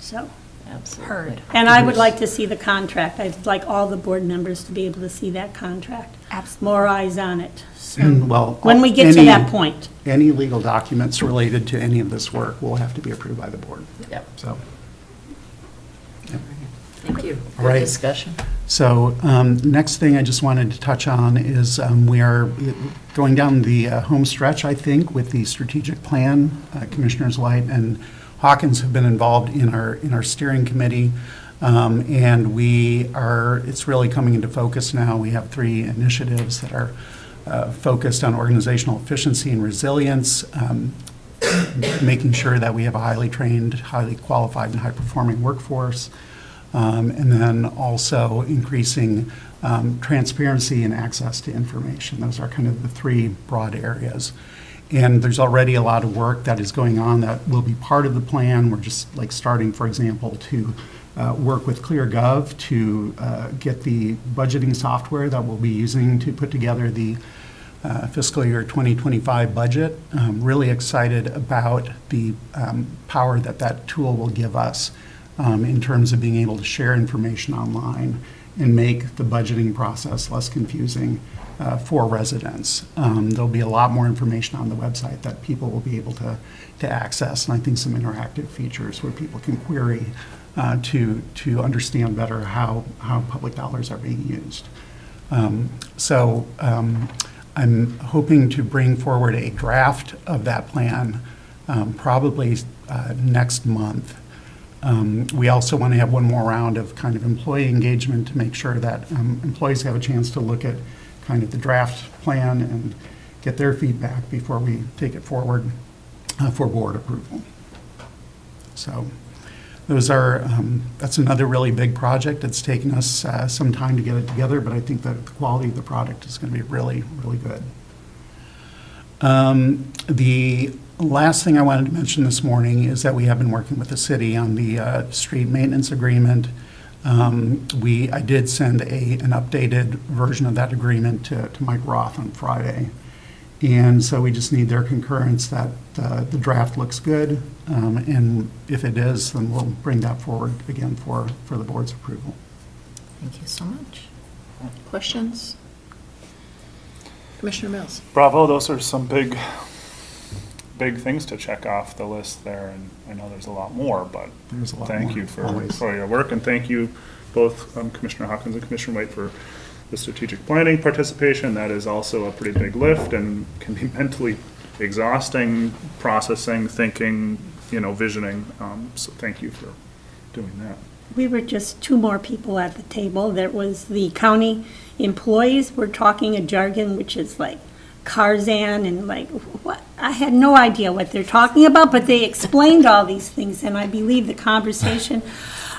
So, Absolutely. Heard. and I would like to see the contract. I'd like all the board members to be able to see that contract. Absolutely. More eyes on it. So, Well, when we get to any- that point. Any legal documents related to any of this work will have to be approved by the board. Yep. So, Thank you. All right. Good discussion. so next thing I just wanted to touch on is we are going down the home stretch, I think, with the strategic plan. Commissioners White and Hawkins have been involved in our steering committee, and it's really coming into focus now. We have 3 initiatives that are focused on organizational efficiency and resilience, making sure that we have a highly trained, highly qualified, and high-performing workforce, and then also increasing transparency and access to information. Those are kind of the 3 broad areas. And there's already a lot of work that is going on that will be part of the plan. We're just like starting, for example, to work with ClearGov to get the budgeting software that we'll be using to put together the fiscal year 2025 budget. Really excited about the power that tool will give us in terms of being able to share information online and make the budgeting process less confusing for residents. There'll be a lot more information on the website that people will be able to access, and I think some interactive features where people can query to understand better how public dollars are being used. So I'm hoping to bring forward a draft of that plan probably next month. We also want to have one more round of kind of employee engagement to make sure that employees have a chance to look at kind of the draft plan and get their feedback before we take it forward for board approval. So those are, that's another really big project. It's taken us some time to get it together, but I think that the quality of the product is going to be really, really good. The last thing I wanted to mention this morning is that we have been working with the city on the street maintenance agreement. I did send an updated version of that agreement to Mike Roth on Friday. And so we just need their concurrence that the draft looks good. And if it is, then we'll bring that forward again for the board's approval. Thank you so much. Questions? Commissioner Mills? Bravo, those are some big things to check off the list there, and I know there's a lot more, but There's a lot thank more, you for always. your work, and thank you both Commissioner Hawkins and Commissioner White for the strategic planning participation. That is also a pretty big lift and can be mentally exhausting, processing, thinking, visioning. So thank you for doing that. We were just two more people at the table. There was the county employees were talking a jargon which is like Tarzan and like what? I had no idea what they're talking about, but they explained all these things, and I believe the conversation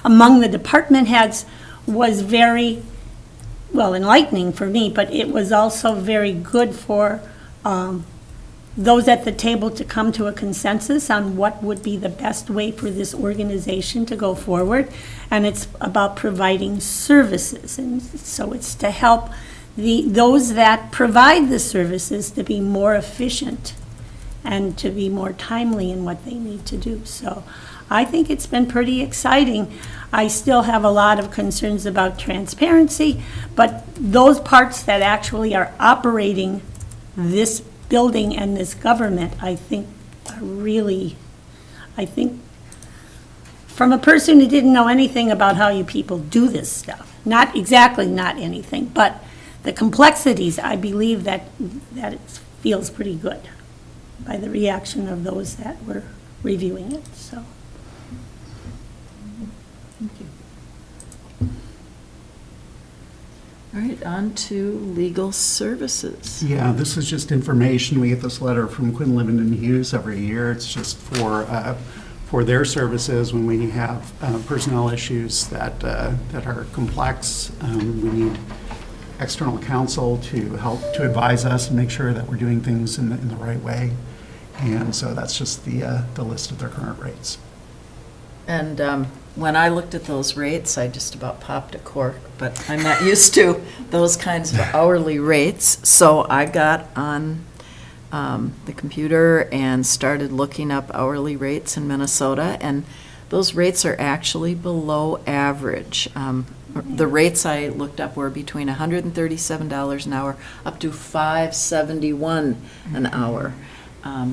among the department heads was very, well, enlightening for me, but it was also very good for those at the table to come to a consensus on what would be the best way for this organization to go forward. And it's about providing services. And so it's to help those that provide the services to be more efficient and to be more timely in what they need to do. So I think it's been pretty exciting. I still have a lot of concerns about transparency, but those parts that actually are operating this building and this government, I think are really, from a person who didn't know anything about how you people do this stuff, not anything, but the complexities, I believe that it feels pretty good by the reaction of those that were reviewing it, so. Thank you. All right, on to legal services. Yeah, this is just information. We get this letter from Quinn Livingston Hughes every year. It's just for their services when we have personnel issues that are complex. We need external counsel to help to advise us and make sure that we're doing things in the right way. And so that's just the list of their current rates. And when I looked at those rates, I just about popped a cork, but I'm not used to those kinds of hourly rates. So I got on the computer and started looking up hourly rates in Minnesota, and those rates are actually below average. The rates I looked up were between $137 an hour up to $571 an hour.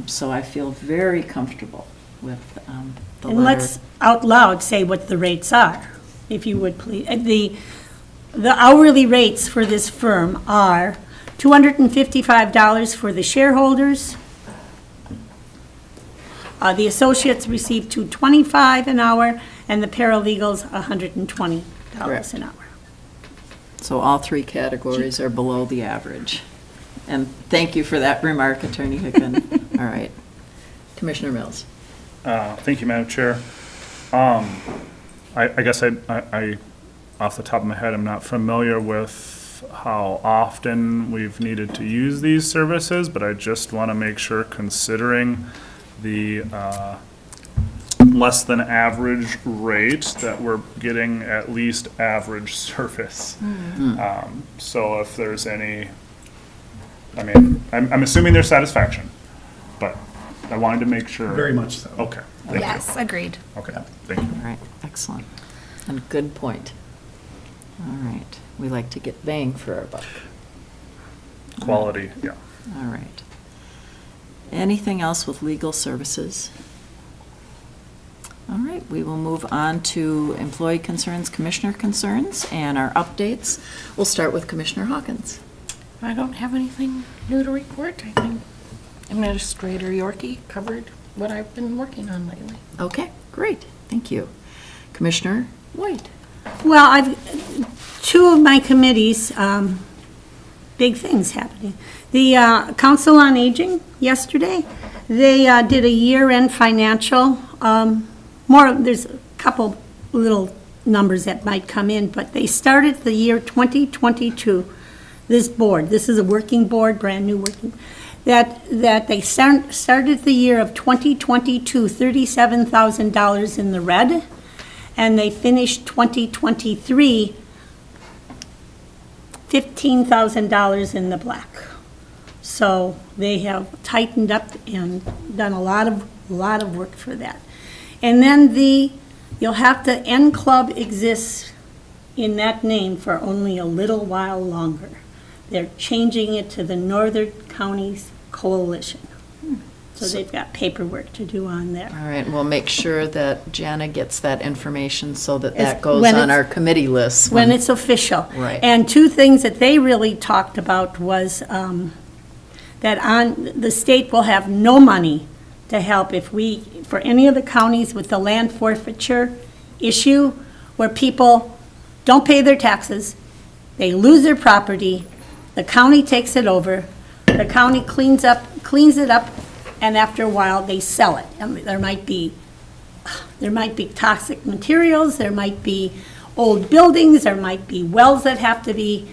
So I feel very comfortable with the letter. And let's out loud say what the rates are, if you would please. The hourly rates for this firm are $255 for the shareholders. The associates receive $225 an hour, and the paralegals $120 Correct. an hour. So all three categories are below the average. And thank you for that remark, Attorney Hicken. All right. Commissioner Mills. Thank you, Madam Chair. I guess I, off the top of my head, I'm not familiar with how often we've needed to use these services, but I just want to make sure, considering the less than average rate, that we're getting at least average service. So if there's any, I'm assuming there's satisfaction, but I wanted to make sure. Very much so. Okay. Thank you. Yes, agreed. Okay, thank you. All right, excellent. And good point. All right. We like to get bang for our buck. Quality, yeah. All right. Anything else with legal services? All right, we will move on to employee concerns, commissioner concerns, and our updates. We'll start with Commissioner Hawkins. I don't have anything new to report. I think Administrator Yorkie covered what I've been working on lately. Okay, great, thank you. Commissioner White. Well, two of my committees, big things happening. The Council on Aging yesterday, they did a year-end financial, there's couple little numbers that might come in, but they started the year 2022, this board, this is a working board, brand new working, that they started the year of 2022, $37,000 in the red, and they finished 2023, $15,000 in the black. So they have tightened up and done a lot of work for that. And then you'll have to, N Club exists in that name for only a little while longer. They're changing it to the Northern Counties Coalition. So they've got paperwork to do on there. All right, we'll make sure that Jana gets that information so that It's- that goes when on it's- our committee list. When it's official. Right. And two things that they really talked about was that the state will have no money to help for any of the counties with the land forfeiture issue, where people don't pay their taxes, they lose their property, the county takes it over, the county cleans it up, and after a while, they sell it. And there might be toxic materials, there might be old buildings, there might be wells that have to be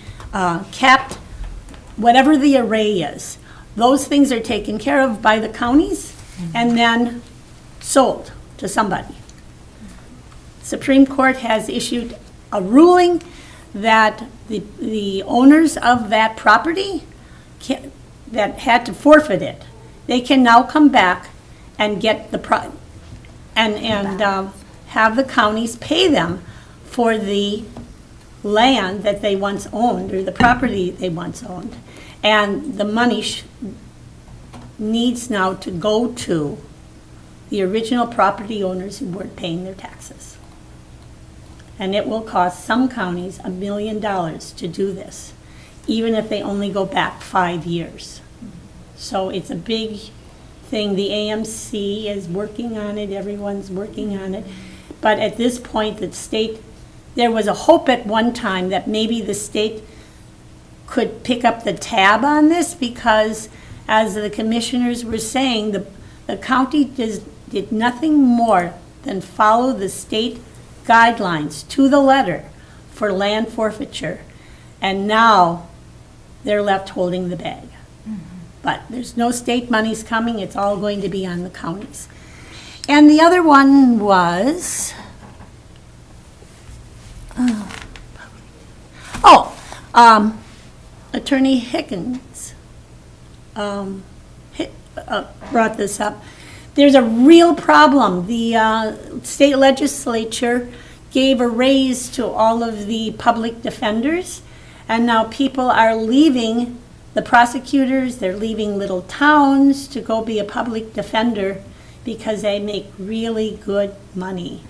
capped, whatever the array is. Those things are taken care of by the counties and then sold to somebody. Supreme Court has issued a ruling that the owners of that property that had to forfeit it, they can now come back and get have the counties pay them for the land that they once owned or the property they once owned. And the money needs now to go to the original property owners who weren't paying their taxes. And it will cost some counties $1 million to do this, even if they only go back 5 years. So it's a big thing. The AMC is working on it, everyone's working on it. But at this point, there was a hope at one time that maybe the state could pick up the tab on this, because as the commissioners were saying, the county did nothing more than follow the state guidelines to the letter for land forfeiture. And now they're left holding the bag. But there's no state monies coming, it's all going to be on the counties. And the other one was, Attorney Higgins brought this up. There's a real problem. The state legislature gave a raise to all of the public defenders, and now people are leaving, the prosecutors, they're leaving little towns to go be a public defender because they make really good money,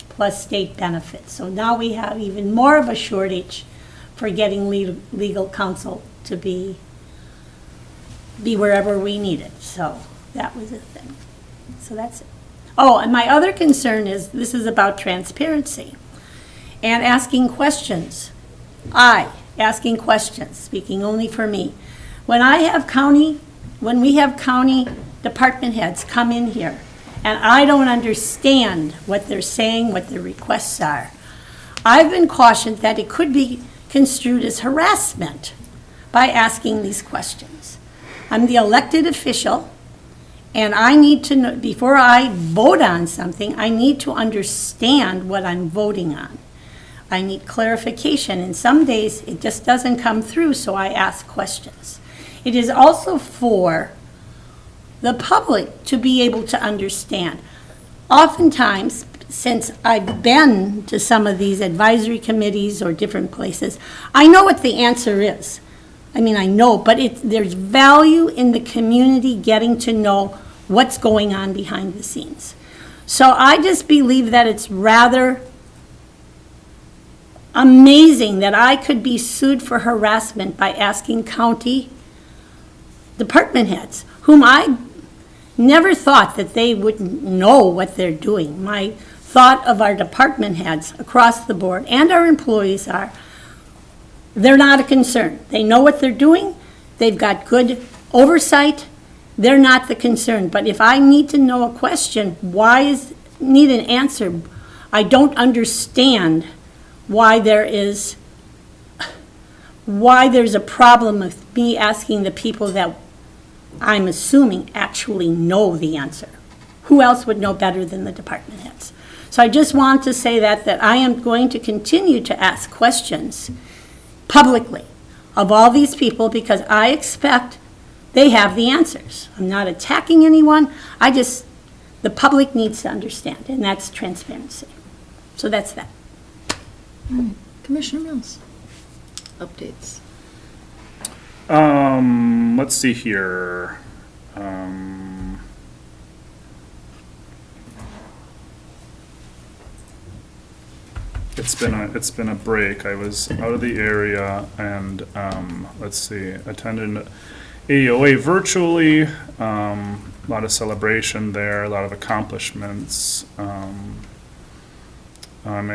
plus state benefits. So now we have even more of a shortage for getting legal counsel to be wherever we need it. So that was a thing. So that's it. Oh, and my other concern is, this is about transparency and asking questions. Asking questions, speaking only for me. When we have county department heads come in here, and I don't understand what they're saying, what their requests are, I've been cautioned that it could be construed as harassment by asking these questions. I'm the elected official, and I need to know, before I vote on something, I need to understand what I'm voting on. I need clarification, and some days it just doesn't come through, so I ask questions. It is also for the public to be able to understand. Oftentimes, since I've been to some of these advisory committees or different places, I know what the answer is. I mean, I know, but there's value in the community getting to know what's going on behind the scenes. So I just believe that it's rather amazing that I could be sued for harassment by asking county department heads, whom I never thought that they wouldn't know what they're doing. My thought of our department heads across the board and our employees are, they're not a concern. They know what they're doing. They've got good oversight. They're not the concern. But if I need to know a question, need an answer I don't understand why there's a problem with me asking the people that I'm assuming actually know the answer. Who else would know better than the department heads? So I just want to say that I am going to continue to ask questions publicly of all these people because I expect they have the answers. I'm not attacking anyone. The public needs to understand, and that's transparency. So that's that. All right. Commissioner Mills, updates. Let's see here. It's been a break. I was out of the area and, let's see, attended AOA virtually, a lot of celebration there, a lot of accomplishments. I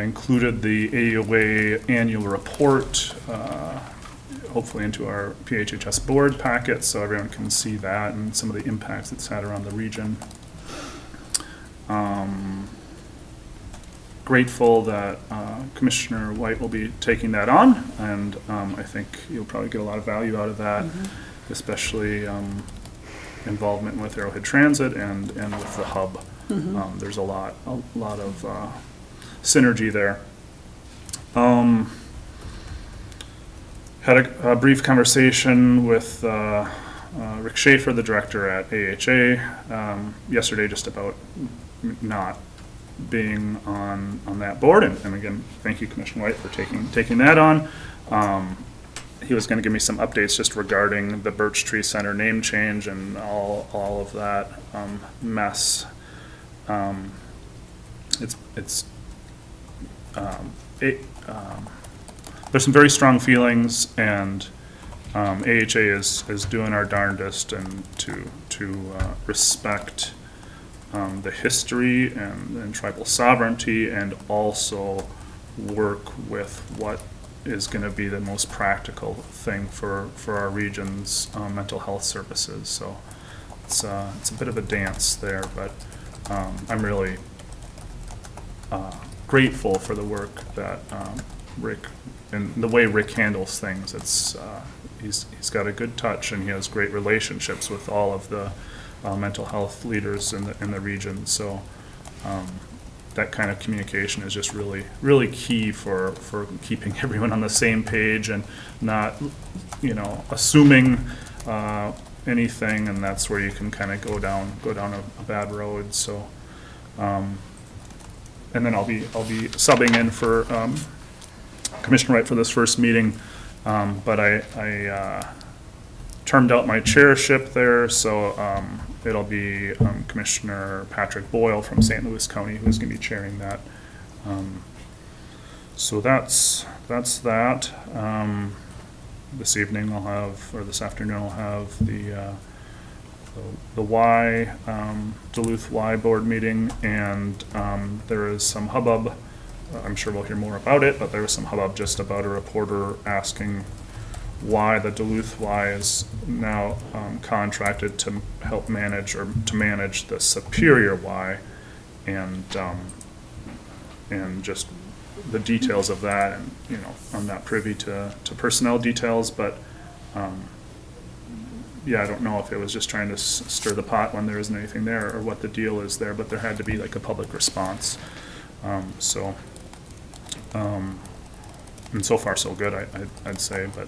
included the AOA annual report, hopefully into our PHHS board packet so everyone can see that and some of the impacts it's had around the region. Grateful that Commissioner White will be taking that on, and I think you'll probably get a lot of value out of that, especially involvement with Arrowhead Transit and with the hub. There's a lot of synergy there. Had a brief conversation with Rick Schaefer, the director at AHA, yesterday, just about not being on that board, and again, thank you, Commissioner White, for taking that on. He was going to give me some updates just regarding the Birch Tree Center name change and all of that mess. There's some very strong feelings, and AHA is doing our darndest and to respect the history and tribal sovereignty, and also work with what is going to be the most practical thing for our region's mental health services. So it's a bit of a dance there, but I'm really grateful for the work that Rick, and the way Rick handles things. It's he's got a good touch, and he has great relationships with all of the mental health leaders in the region. So that kind of communication is just really key for keeping everyone on the same page and not, assuming anything, and that's where you can kind of go down a bad road. So, and then I'll be subbing in for Commissioner Wright for this first meeting, but I termed out my chairship there, so it'll be Commissioner Patrick Boyle from St. Louis County who's going to be chairing that. So that's that. This evening I'll have, or this afternoon I'll have the Y, Duluth Y board meeting, and there is some hubbub. I'm sure we'll hear more about it, but there was some hubbub just about a reporter asking why the Duluth Y is now contracted to help manage, or to manage, the Superior Y, and just the details of that. And I'm not privy to personnel details, but yeah, I don't know if it was just trying to stir the pot when there isn't anything there, or what the deal is there, but there had to be like a public response. And so far so good, I'd say, but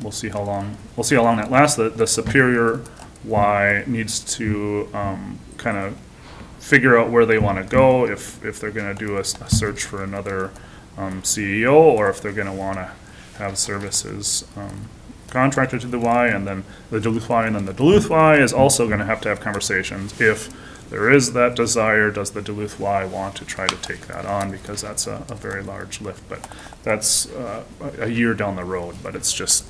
we'll see how long that lasts. The Superior Y needs to kind of figure out where they want to go, if they're going to do a search for another CEO, or if they're going to want to have services contracted to the Y, and then the Duluth Y, and then the Duluth Y is also going to have conversations. If there is that desire, does the Duluth Y want to try to take that on, because that's a very large lift, but that's a year down the road, but it's just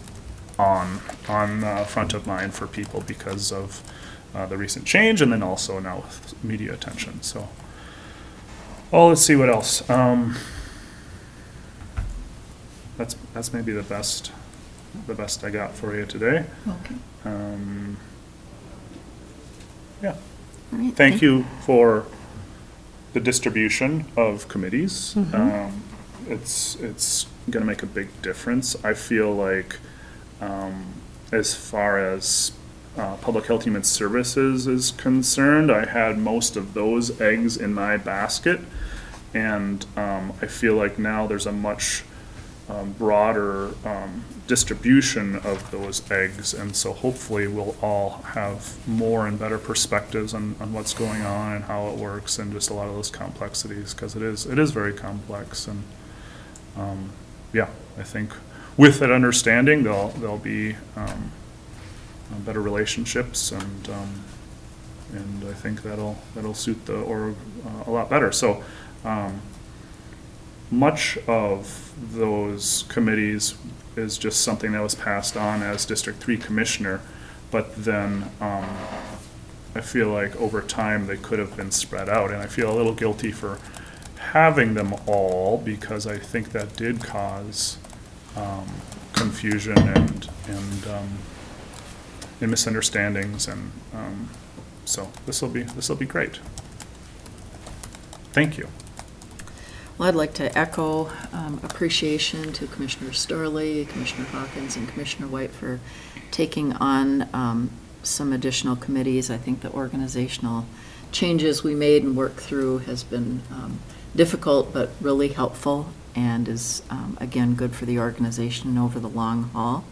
on front of mind for people because of the recent change, and then also now with media attention. So, let's see what else. That's maybe the best I got for you today. Okay. Yeah. All right. Thank you for the distribution of committees. It's going to make a big difference. I feel like as far as Public Health Human Services is concerned, I had most of those eggs in my basket. And I feel like now there's a much broader distribution of those eggs. And so hopefully we'll all have more and better perspectives on what's going on and how it works and just a lot of those complexities, because it is very complex. And yeah, I think with that understanding, there'll be better relationships, and I think that'll suit the org a lot better. So much of those committees is just something that was passed on as District 3 Commissioner, but then I feel like over time they could have been spread out, and I feel a little guilty for having them all, because I think that did cause confusion and misunderstandings, and so this will be great. Thank you. Well, I'd like to echo appreciation to Commissioner Storley, Commissioner Hawkins, and Commissioner White for taking on some additional committees. I think the organizational changes we made and worked through has been difficult but really helpful, and is, again, good for the organization over the long haul.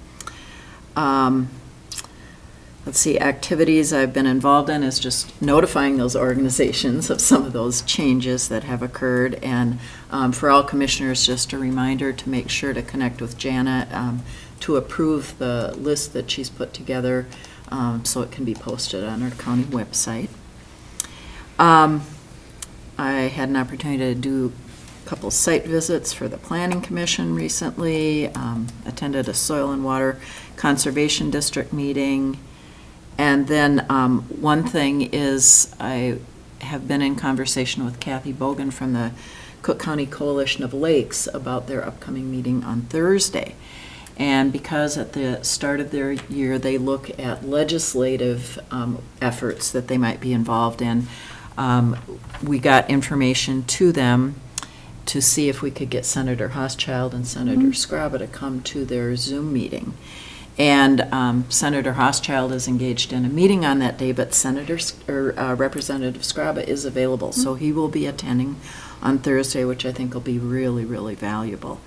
Let's see, activities I've been involved in is just notifying those organizations of some of those changes that have occurred. And for all commissioners, just a reminder to make sure to connect with Jeanne to approve the list that she's put together, so it can be posted on our county website. I had an opportunity to do a couple site visits for the Planning Commission recently, attended a Soil and Water Conservation District meeting. And then one thing is I have been in conversation with Kathy Bogan from the Cook County Coalition of Lakes about their upcoming meeting on Thursday. And because at the start of their year they look at legislative efforts that they might be involved in, we got information to them to see if we could get Senator Hochschild and Senator Scraba to come to their Zoom meeting. And Senator Hochschild is engaged in a meeting on that day, but Representative Scraba is available, so he will be attending on Thursday, which I think will be really, really valuable.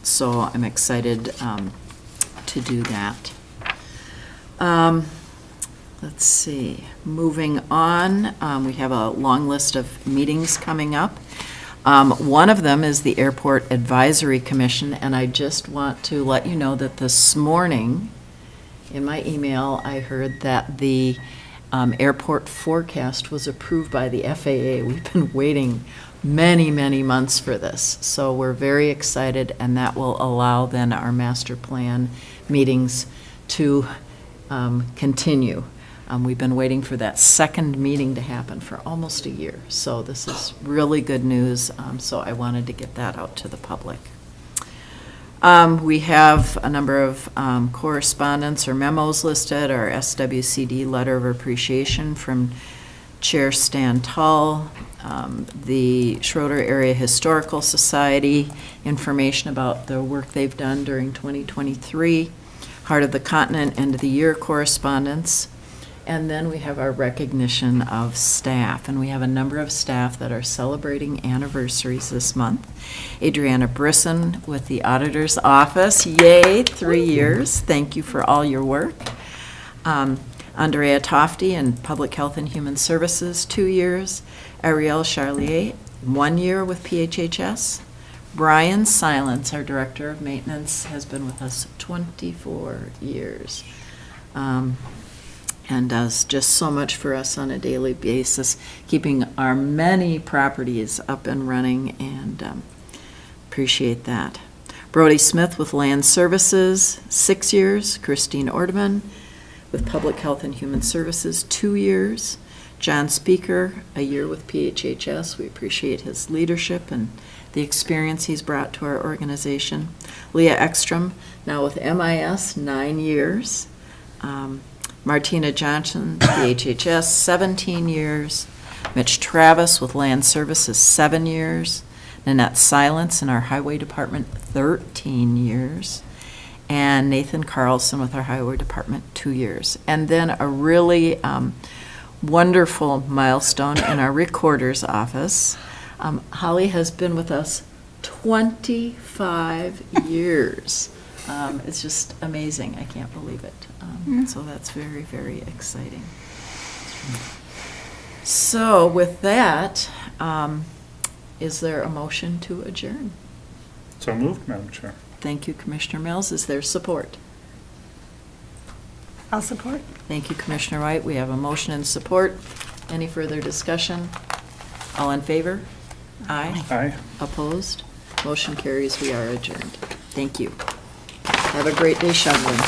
So I'm excited to do that. Let's see. Moving on, we have a long list of meetings coming up. One of them is the Airport Advisory Commission, and I just want to let you know that this morning in my email I heard that the airport forecast was approved by the FAA. We've been waiting many, many months for this, so we're very excited, and that will allow then our master plan meetings to continue. We've been waiting for that second meeting to happen for almost a year, so this is really good news, so I wanted to get that out to the public. We have a number of correspondence or memos listed. Our SWCD letter of appreciation from Chair Stan Tull, the Schroeder Area Historical Society, information about the work they've done during 2023, Heart of the Continent End of the Year correspondence. And then we have our recognition of staff, and we have a number of staff that are celebrating anniversaries this month. Adriana Brisson with the Auditor's Office, yay, 3 years. Thank you for all your work. Andrea Tofty in Public Health and Human Services, 2 years. Ariel Charlier, 1 year with PHHS. Brian Silence, our Director of Maintenance, has been with us 24 years. And does just so much for us on a daily basis, keeping our many properties up and running, and appreciate that. Brody Smith with Land Services, 6 years. Christine Ordemann with Public Health and Human Services, 2 years. John Speaker, a year with PHHS. We appreciate his leadership and the experience he's brought to our organization. Leah Ekstrom, now with MIS, 9 years. Martina Johnson, PHHS, 17 years. Mitch Travis with Land Services, 7 years. Nanette Silence in our Highway Department, 13 years. And Nathan Carlson with our Highway Department, 2 years. And then a really wonderful milestone in our Recorder's Office. Holly has been with us 25 years. It's just amazing. I can't believe it. So that's very, very exciting. So with that, is there a motion to adjourn? So moved, Madam Chair. Thank you, Commissioner Mills. Is there support? I'll support. Thank you, Commissioner White. We have a motion and support. Any further discussion? All in favor? Aye. Aye. Opposed? Motion carries. We are adjourned. Thank you. Have a great day shoveling.